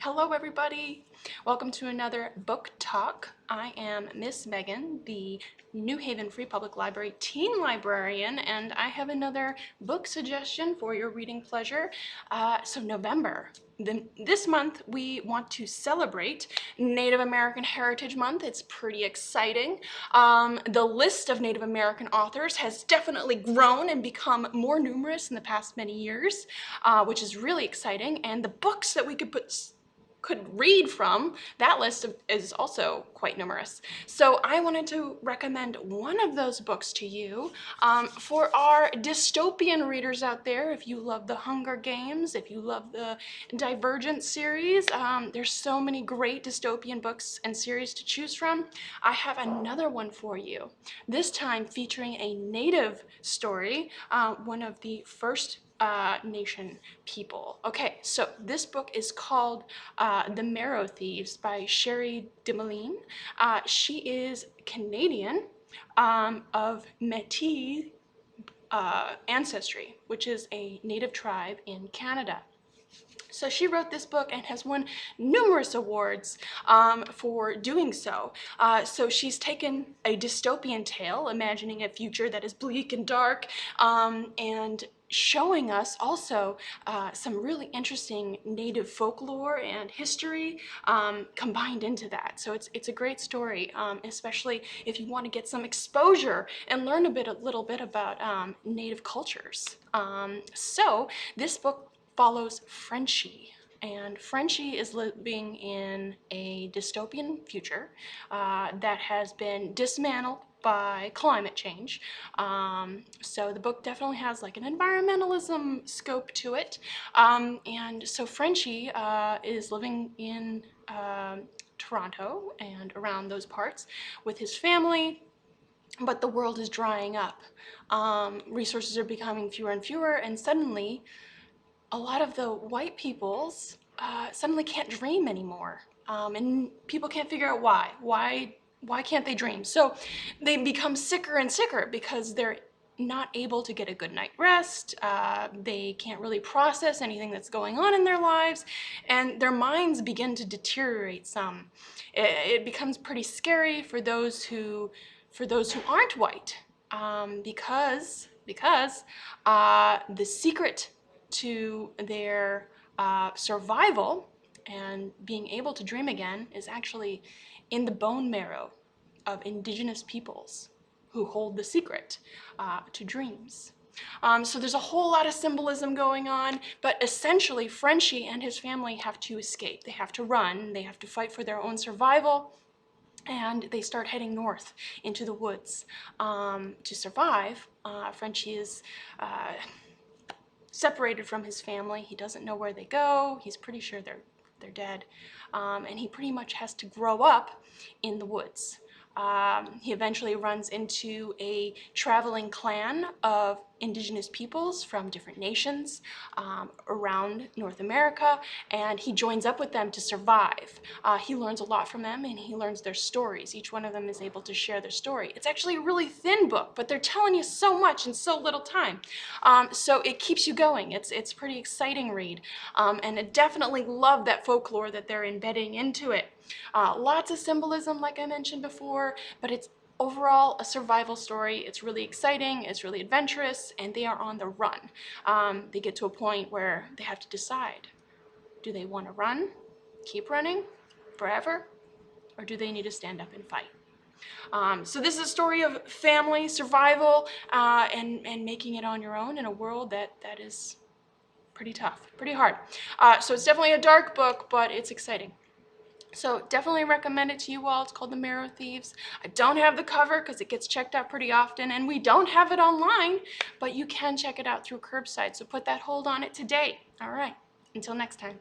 Hello everybody! Welcome to another book talk. I am Miss Megan, the New Haven Free Public Library teen librarian, and I have another book suggestion for your reading pleasure. So November. This month we want to celebrate Native American Heritage Month. It's pretty exciting. The list of Native American authors has definitely grown and become more numerous in the past many years, which is really exciting, and the books that we could read from that list is also quite numerous. So I wanted to recommend one of those books to you for our dystopian readers out there. If you love the Hunger Games, if you love the Divergent series, there's so many great dystopian books and series to choose from. I have another one for you, this time featuring a native story, one of the first nation people. Okay, so this book is called The Marrow Thieves by Cherie Dimaline. She is Canadian of Métis ancestry, which is a native tribe in Canada. So she wrote this book and has won numerous awards for doing so. So she's taken a dystopian tale, imagining a future that is bleak and dark, and showing us also some really interesting native folklore and history combined into that. So it's a great story, especially if you want to get some exposure and learn a little bit about native cultures. So this book follows Frenchie, and Frenchie is living in a dystopian future that has been dismantled by climate change. So the book definitely has like an environmentalism scope to it. And so Frenchie is living in Toronto and around those parts with his family, but the world is drying up. Resources are becoming fewer and fewer, and suddenly a lot of the white peoples suddenly can't dream anymore, and people can't figure out why. Why can't they dream? So they become sicker and sicker because they're not able to get a good night rest. They can't really process anything that's going on in their lives, and their minds begin to deteriorate some. It becomes pretty scary for those who aren't white, because the secret to their survival and being able to dream again is actually in the bone marrow of indigenous peoples who hold the secret to dreams. So there's a whole lot of symbolism going on, but essentially Frenchie and his family have to escape. They have to run, they have to fight for their own survival, and they start heading north into the woods to survive. Frenchie is separated from his family. He doesn't know where they go. He's pretty sure they're dead, and he pretty much has to grow up in the woods. He eventually runs into a traveling clan of indigenous peoples from different nations around North America, and he joins up with them to survive. He learns a lot from them, and he learns their stories. Each one of them is able to share their story. It's actually a really thin book, but they're telling you so much in so little time. So it keeps you going. It's a pretty exciting read, and I definitely love that folklore that they're embedding into it. Lots of symbolism, like I mentioned before, but it's overall a survival story. It's really exciting, it's really adventurous, and they are on the run. They get to a point where they have to decide, do they want to run, keep running forever, or do they need to stand up and fight? So this is a story of family, survival, and making it on your own in a world that is pretty tough, pretty hard. So it's definitely a dark book, but it's exciting. So definitely recommend it to you all. It's called The Marrow Thieves. I don't have the cover because it gets checked out pretty often, and we don't have it online, but you can check it out through curbside. So put that hold on it today. All right, until next time.